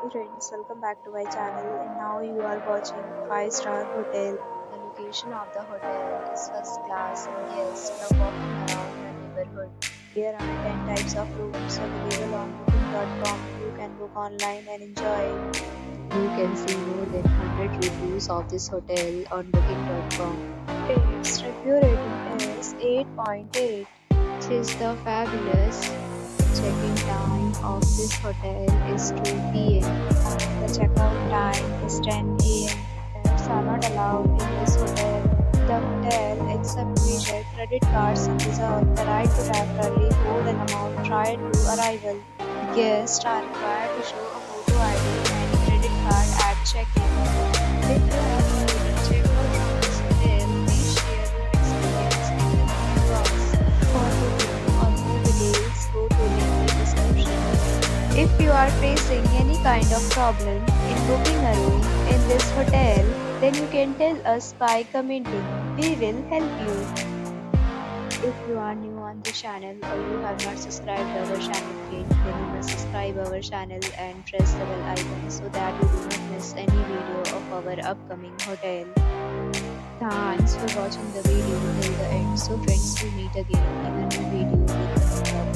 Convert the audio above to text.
Hey friends, welcome back to my channel and now you are watching 5-star hotel. The location of the hotel is first class and guests love walking around the neighborhood. There are 10 types of rooms available on booking.com. You can book online and enjoy. You can see more than 100 reviews of this hotel on booking.com. Its review rating is 8.8. It is the fabulous. Check-in time of this hotel is 2 p.m. The checkout time is 10 a.m. Pets are not allowed in this hotel. The hotel accepts major credit cards and reserves the right to temporarily hold an amount prior to arrival. Guests are required to show a photo ID and credit card at check-in. If you have already checked out from this hotel, please share your experience in the comment box. For booking or more details, go to link in the description. If you are facing any kind of problem in booking a room in this hotel, then you can tell us by commenting. We will help you. If you are new on the channel or you have not subscribed our channel yet, then you must subscribe our channel and press the bell icon so that you do not miss any video of our upcoming hotel. Thanks for watching the video till the end. So friends, we meet again in a new video with another